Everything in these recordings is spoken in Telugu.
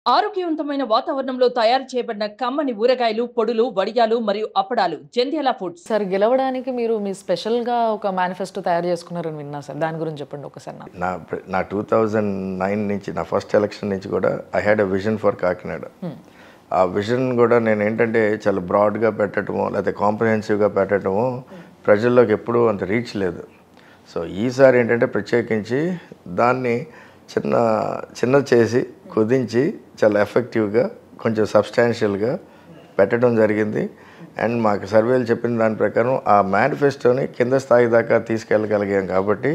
ఆరోగ్యవంతమైన వాతావరణంలో తయారు చేయబడిన కమ్మని ఊరగాయలు, పొడులు, వడియాలు మరియు అప్పడాలు జంధ్యాల ఫుడ్స్. సార్ గెలవడానికి మీరు మీ స్పెషల్‌గా ఒక మేనిఫెస్టో తయారు చేసుకున్నారని విన్నా సార్. దాని గురించి చెప్పండి ఒకసారి నాకు. నా 2009 నుంచి నా ఫస్ట్ ఎలక్షన్ నుంచి కూడా I had a vision for Kakinada. ఆ విజన్ కూడా నేను ఏంటంటే చాలా బ్రాడ్గా పెట్టడమో లేకపోతే కాంప్రహెన్సివ్గా పెట్టడమో ప్రజల్లోకి ఎప్పుడూ అంత రీచ్ లేదు. సో ఈసారి ఏంటంటే ప్రత్యేకించి దాన్ని చిన్న చిన్నది చేసి కుదించి చాలా ఎఫెక్టివ్గా కొంచెం సబ్స్టాన్షియల్గా పెట్టడం జరిగింది. అండ్ మాకు సర్వేలు చెప్పిన దాని ప్రకారం ఆ మేనిఫెస్టోని కింద స్థాయి దాకా తీసుకెళ్ళగలిగాం కాబట్టి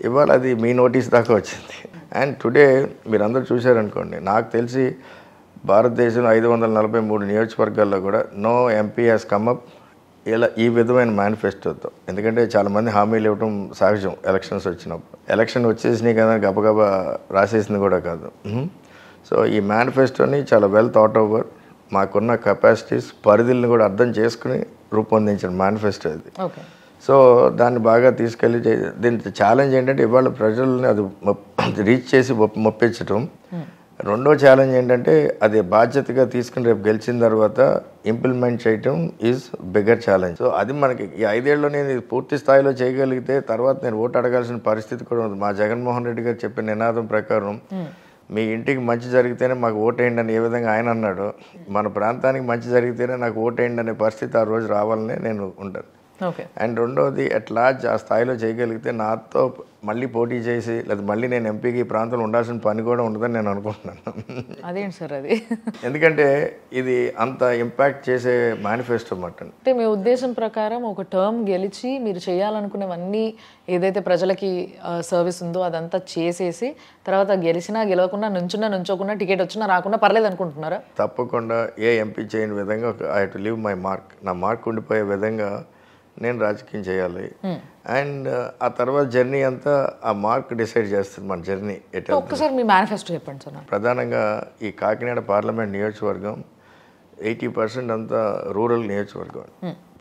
ఇవాళ అది మీ నోటీస్ దాకా వచ్చింది. అండ్ టుడే మీరందరూ చూశారనుకోండి, నాకు తెలిసి భారతదేశంలో 543 నియోజకవర్గాల్లో కూడా నో ఎంపీ హ్యాస్ కమ్అప్ ఇలా ఈ విధమైన మేనిఫెస్టోతో. ఎందుకంటే చాలామంది హామీలు ఇవ్వడం సహజం ఎలక్షన్స్ వచ్చినప్పుడు. ఎలక్షన్ వచ్చేసినాయి కదా గబగబా రాసేసింది కూడా కాదు. సో ఈ మేనిఫెస్టోని చాలా వెల్ థాట్ ఓవర్, మాకున్న కెపాసిటీస్ పరిధులను కూడా అర్థం చేసుకుని రూపొందించిన మేనిఫెస్టో ఇది. సో దాన్ని బాగా తీసుకెళ్ళి దీని ఛాలెంజ్ ఏంటంటే ఇవాళ ప్రజల్ని అది రీచ్ చేసి మొప్పించటం. రెండో ఛాలెంజ్ ఏంటంటే అది బాధ్యతగా తీసుకుని రేపు గెలిచిన తర్వాత ఇంప్లిమెంట్ చేయటం ఈజ్ బిగ్గర్ ఛాలెంజ్. సో అది మనకి ఈ 5 ఏళ్ళలో నేను పూర్తి స్థాయిలో చేయగలిగితే తర్వాత నేను ఓటు అడగాల్సిన పరిస్థితి కూడా ఉంది. మా జగన్మోహన్ రెడ్డి గారు చెప్పిన నినాదం ప్రకారం మీ ఇంటికి మంచి జరిగితేనే మాకు ఓటేయండి అని ఏ విధంగా ఆయన అన్నాడో, మన ప్రాంతానికి మంచి జరిగితేనే నాకు ఓటేయండి అనే పరిస్థితి ఆ రోజు రావాలనే నేను ఉంటాను. అండ్ రెండోది అట్ లార్జ్ ఆ స్థాయిలో చేయగలిగితే నాతో మళ్ళీ పోటీ చేసి లేదా మళ్ళీ నేను ఎంపీకి ఈ ప్రాంతంలో ఉండాల్సిన పని కూడా ఉండదని నేను అనుకుంటున్నాను. అదేంటి సార్ అది? ఎందుకంటే ఇది అంత ఇంపాక్ట్ చేసే మేనిఫెస్టో అన్నమాట. అంటే మీ ఉద్దేశం ప్రకారం ఒక టర్మ్ గెలిచి మీరు చేయాలనుకునేవన్నీ ఏదైతే ప్రజలకి సర్వీస్ ఉందో అదంతా చేసేసి తర్వాత గెలిచినా గెలవకుండా నుంచోకుండా టికెట్ వచ్చినా రాకుండా పర్లేదు అనుకుంటున్నారా? తప్పకుండా ఏ ఎంపీ చేయని విధంగా I have to leave my mark. నా మార్క్ ఉండిపోయే విధంగా నేను రాజకీయం చేయాలి. అండ్ ఆ తర్వాత జర్నీ అంతా ఆ మార్క్ డిసైడ్ చేస్తుంది మన జర్నీ ఎట్లా. ఒక్కసారి మీ మేనిఫెస్టో చెప్పండి సార్. ప్రధానంగా ఈ కాకినాడ పార్లమెంట్ నియోజకవర్గం 80% అంతా రూరల్ నియోజకవర్గం.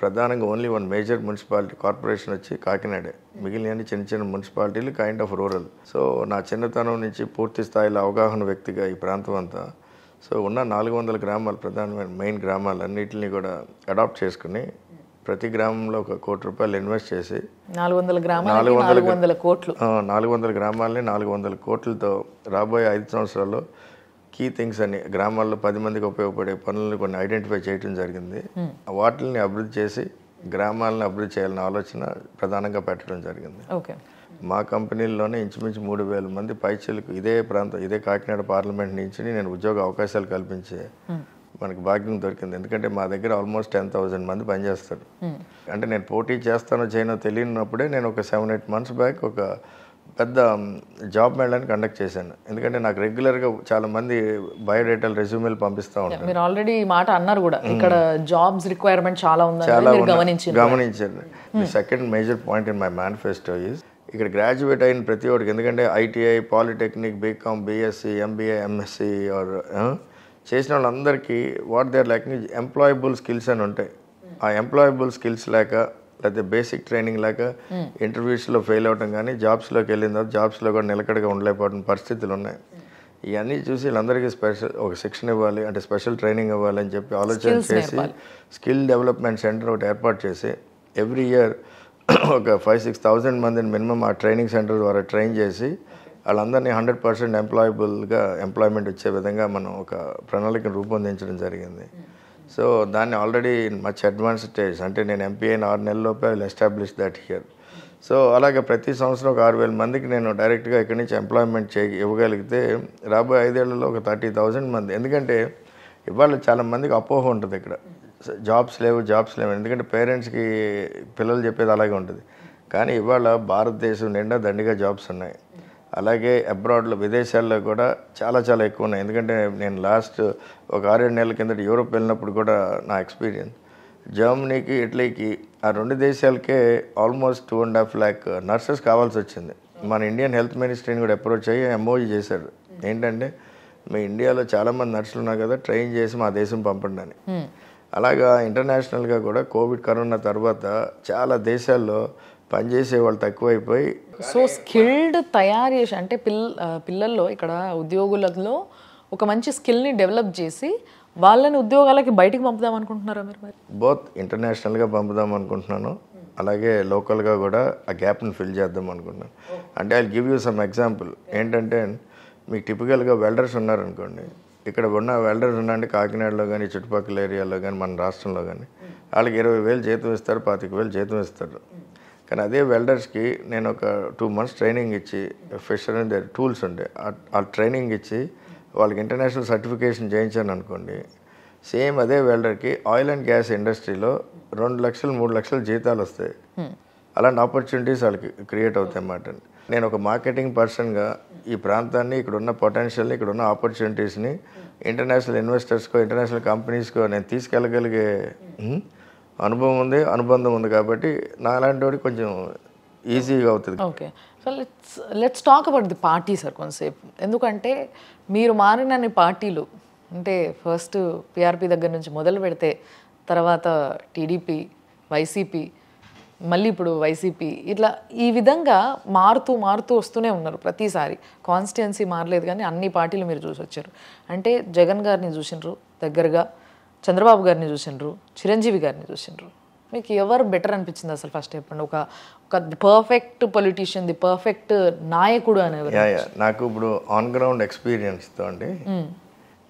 ప్రధానంగా only one major municipality corporation వచ్చి కాకినాడే, మిగిలిన చిన్న చిన్న మున్సిపాలిటీలు కైండ్ ఆఫ్ రూరల్. సో నా చిన్నతనం నుంచి పూర్తి స్థాయిలో అవగాహన వ్యక్తిగా ఈ ప్రాంతం అంతా సో ఉన్న 400 గ్రామాలు ప్రధానమైన మెయిన్ గ్రామాలు అన్నింటినీ కూడా అడాప్ట్ చేసుకుని ప్రతి గ్రామంలో ఒక ₹1 కోటి ఇన్వెస్ట్ చేసి 400 గ్రామాలని 400 కోట్లు 400 గ్రామాలని 400 కోట్లతో రాబోయే 5 సంవత్సరాల్లో కీ థింగ్స్ అని గ్రామాల్లో 10 మందికి ఉపయోగపడే పనులను కొన్ని ఐడెంటిఫై చేయడం జరిగింది. వాటిని అభివృద్ధి చేసి గ్రామాలను అభివృద్ధి చేయాలనే ఆలోచన ప్రధానంగా పెట్టడం జరిగింది. మా కంపెనీల్లోనే ఇంచుమించు 3,000 మంది పైచీలకు ఇదే ప్రాంతం ఇదే కాకినాడ పార్లమెంట్ నుంచి నేను ఉద్యోగ అవకాశాలు కల్పించే మనకి భాగ్యం దొరికింది. ఎందుకంటే మా దగ్గర ఆల్మోస్ట్ 10,000 మంది పనిచేస్తారు. అంటే నేను పోటీ చేస్తానో చేయనో తెలియనప్పుడే నేను ఒక 7-8 months బ్యాక్ ఒక పెద్ద జాబ్ మేళాని కండక్ట్ చేశాను. ఎందుకంటే నాకు రెగ్యులర్గా చాలా మంది బయోడేటాలు రెజ్యూమేలు పంపిస్తూ ఉంటారు. మీరు ఆల్రెడీ ఈ మాట అన్నారు కూడా, ఇక్కడ జాబ్స్ రిక్వైర్మెంట్ చాలా గమనించారు. The second major point in my manifesto is ఇక్కడ గ్రాడ్యుయేట్ అయిన ప్రతి ఒక్కరికి, ఎందుకంటే ITI, polytechnic, BCom, BSc, MBA, MSc or చేసిన వాళ్ళందరికీ what they are liking employable skills అని ఉంటాయి. ఆ ఎంప్లాయబుల్ స్కిల్స్ లేక లేకపోతే బేసిక్ ట్రైనింగ్ లేక ఇంటర్వ్యూస్లో ఫెయిల్ అవటం కానీ జాబ్స్లోకి వెళ్ళిన తర్వాత జాబ్స్లో కూడా నిలకడగా ఉండలేకపోవడం పరిస్థితులు ఉన్నాయి. ఇవన్నీ చూసి వీళ్ళందరికీ ఒక శిక్షణ ఇవ్వాలి, అంటే స్పెషల్ ట్రైనింగ్ ఇవ్వాలి అని చెప్పి ఆలోచన చేసి స్కిల్ డెవలప్మెంట్ సెంటర్ ఒకటి ఏర్పాటు చేసి ఎవ్రీ ఇయర్ ఒక 5,000-6,000 మందిని మినిమం ఆ ట్రైనింగ్ సెంటర్ ద్వారా ట్రైన్ చేసి వాళ్ళందరినీ 100% ఎంప్లాయ్మెంట్ వచ్చే విధంగా మనం ఒక ప్రణాళికను రూపొందించడం జరిగింది. సో దాన్ని ఆల్రెడీ మచ్ అడ్వాన్స్ స్టేజ్, అంటే నేను ఎంపీ అయిన 6 నెలల్లోపే I will establish that here. So అలాగే ప్రతి సంవత్సరం ఒక 6,000 మందికి నేను డైరెక్ట్గా ఇక్కడి నుంచి ఎంప్లాయ్మెంట్ ఇవ్వగలిగితే రాబోయే 5 ఏళ్లలో ఒక 30,000 మంది. ఎందుకంటే ఇవాళ చాలా మందికి అపోహ ఉంటుంది ఇక్కడ, జాబ్స్ లేవు. ఎందుకంటే పేరెంట్స్కి పిల్లలు చెప్పేది అలాగే ఉంటుంది. కానీ ఇవాళ భారతదేశం నిండా దండిగా జాబ్స్ ఉన్నాయి. అలాగే అబ్రాడ్లో విదేశాల్లో కూడా చాలా చాలా ఎక్కువ ఉన్నాయి. ఎందుకంటే నేను లాస్ట్ ఒక 6-7 నెలల కిందట యూరోప్ వెళ్ళినప్పుడు కూడా నా ఎక్స్పీరియన్స్ జర్మనీకి, ఇటలీకి ఆ 2 దేశాలకే ఆల్మోస్ట్ 2.5 lakh నర్సెస్ కావాల్సి వచ్చింది. మన ఇండియన్ హెల్త్ మినిస్ట్రీని కూడా అప్రోచ్ అయ్యి ఎంఓయూ చేశాడు. ఏంటంటే మీ ఇండియాలో చాలామంది నర్సులు ఉన్నారు కదా, ట్రైన్ చేసి మా దేశం పంపండి అని. అలాగా ఇంటర్నేషనల్గా కూడా కోవిడ్ కరోనా తర్వాత చాలా దేశాల్లో పనిచేసే వాళ్ళు తక్కువైపోయి సో స్కిల్డ్ తయారు చేసి అంటే పిల్లల్లో ఇక్కడ ఉద్యోగులలో ఒక మంచి స్కిల్ని డెవలప్ చేసి వాళ్ళని ఉద్యోగాలకి బయటికి పంపుదాం అనుకుంటున్నారా మీరు మరి? బోత్ ఇంటర్నేషనల్గా పంపుదాం అనుకుంటున్నాను, అలాగే లోకల్గా కూడా ఆ గ్యాప్ని ఫిల్ చేద్దాం అనుకుంటున్నాను. అంటే I give you some example. ఏంటంటే మీకు టిపికల్గా వెల్డర్స్ ఉన్నారనుకోండి, ఇక్కడ ఉన్న వెల్డర్స్ ఉన్నారంటే కాకినాడలో కానీ చుట్టుపక్కల ఏరియాలో కానీ మన రాష్ట్రంలో కానీ వాళ్ళకి 20,000 జీతం ఇస్తారు, 25,000 జీతం ఇస్తారు. కానీ అదే వెల్డర్స్కి నేను ఒక 2 months ట్రైనింగ్ ఇచ్చి ఫిషర్ అండ్ టూల్స్ ఉంటాయి ఆ ట్రైనింగ్ ఇచ్చి వాళ్ళకి ఇంటర్నేషనల్ సర్టిఫికేషన్ చేయించాను అనుకోండి, సేమ్ అదే వెల్డర్కి ఆయిల్ అండ్ గ్యాస్ ఇండస్ట్రీలో 2 లక్షలు 3 లక్షల జీతాలు వస్తాయి. అలాంటి ఆపర్చునిటీస్ వాళ్ళకి క్రియేట్ అవుతాయి అన్నమాట. నేను ఒక మార్కెటింగ్ పర్సన్గా ఈ ప్రాంతాన్ని, ఇక్కడ ఉన్న పొటెన్షియల్ని, ఇక్కడ ఉన్న ఆపర్చునిటీస్ని ఇంటర్నేషనల్ ఇన్వెస్టర్స్కో ఇంటర్నేషనల్ కంపెనీస్కో నేను తీసుకెళ్ళగలిగే అనుభవం ఉంది, అనుబంధం ఉంది. కాబట్టి నాలాంటి వాడికి కొంచెం ఈజీగా అవుతుంది. Okay, so let's talk about the party sir కొంతసేపు. ఎందుకంటే మీరు మారినన్ని పార్టీలు, అంటే ఫస్ట్ పిఆర్పి దగ్గర నుంచి మొదలు పెడితే తర్వాత టీడీపీ, వైసీపీ, మళ్ళీ ఇప్పుడు వైసీపీ, ఇట్లా ఈ విధంగా మారుతూ వస్తూనే ఉన్నారు. ప్రతిసారి కాన్స్టిట్యున్సీ మారలేదు కానీ అన్ని పార్టీలు మీరు చూసి వచ్చారు. అంటే జగన్ గారిని చూసినారు దగ్గరగా, చంద్రబాబు గారిని చూసినారు, చిరంజీవి గారిని చూసినారు. మీకు ఎవరు బెటర్ అనిపించింది అసలు? ఫస్ట్ చెప్పండి. ఒక పర్ఫెక్ట్ పొలిటీషియన్, ది పర్ఫెక్ట్ నాయకుడు అనేవారు. నాకు ఇప్పుడు ఆన్ గ్రౌండ్ ఎక్స్పీరియన్స్తో అండి,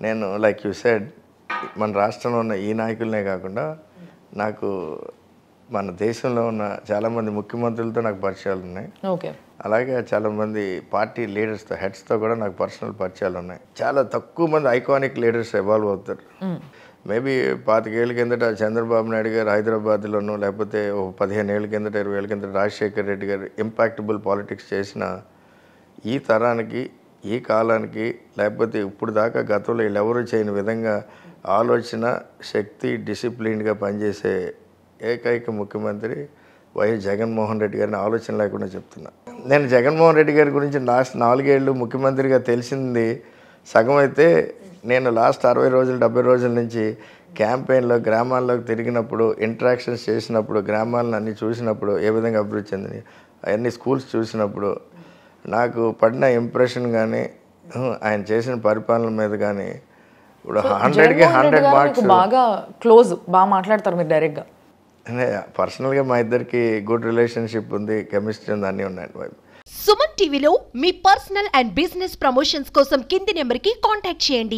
నేను లైక్ యూ సెడ్ మన రాష్ట్రంలో ఉన్న ఈ నాయకులనే కాకుండా నాకు మన దేశంలో ఉన్న చాలామంది ముఖ్యమంత్రులతో నాకు పరిచయాలు ఉన్నాయి. ఓకే, అలాగే చాలామంది పార్టీ లీడర్స్తో, హెడ్స్తో కూడా నాకు పర్సనల్ పరిచయాలు ఉన్నాయి. చాలా తక్కువ మంది ఐకానిక్ లీడర్స్ ఎవాల్వ్ అవుతారు. మేబీ 25 ఏళ్ళ కిందట చంద్రబాబు నాయుడు గారు హైదరాబాద్లోనూ, లేకపోతే 15 ఏళ్ళ కిందట 20 ఏళ్ళ కిందట రాజశేఖర్ రెడ్డి గారు ఇంపాక్టబుల్ పాలిటిక్స్ చేసిన ఈ తరానికి, ఈ కాలానికి, లేకపోతే ఇప్పుడు దాకా గతంలో వీళ్ళెవరూ చేయని విధంగా ఆలోచన, శక్తి, డిసిప్లిన్గా పనిచేసే ఏకైక ముఖ్యమంత్రి వైఎస్ జగన్మోహన్ రెడ్డి గారిని ఆలోచన లేకుండా చెప్తున్నా. నేను జగన్మోహన్ రెడ్డి గారి గురించి లాస్ట్ 4 ఏళ్ళు ముఖ్యమంత్రిగా తెలిసింది సగం అయితే, నేను లాస్ట్ 60 రోజులు 70 రోజుల నుంచి క్యాంపెయిన్లో గ్రామాల్లోకి తిరిగినప్పుడు, ఇంటరాక్షన్స్ చేసినప్పుడు, గ్రామాలను అన్నీ చూసినప్పుడు ఏ విధంగా అభివృద్ధి చెందింది, అవన్నీ స్కూల్స్ చూసినప్పుడు నాకు పడిన ఇంప్రెషన్ కానీ ఆయన చేసిన పరిపాలన మీద కానీ ఇప్పుడు 100కి 100 మార్క్స్. బాగా క్లోజ్, బాగా మాట్లాడతారు మీరు డైరెక్ట్గా? పర్సనల్గా మా ఇద్దరికి గుడ్ రిలేషన్షిప్ ఉంది, కెమిస్ట్రీ ఉంది, అన్నీ ఉన్నాయండి. సుమన్ టీవీలో మీ పర్సనల్ అండ్ బిజినెస్ ప్రమోషన్స్ కోసం కింది నెంబర్కి కాంటాక్ట్ చేయండి.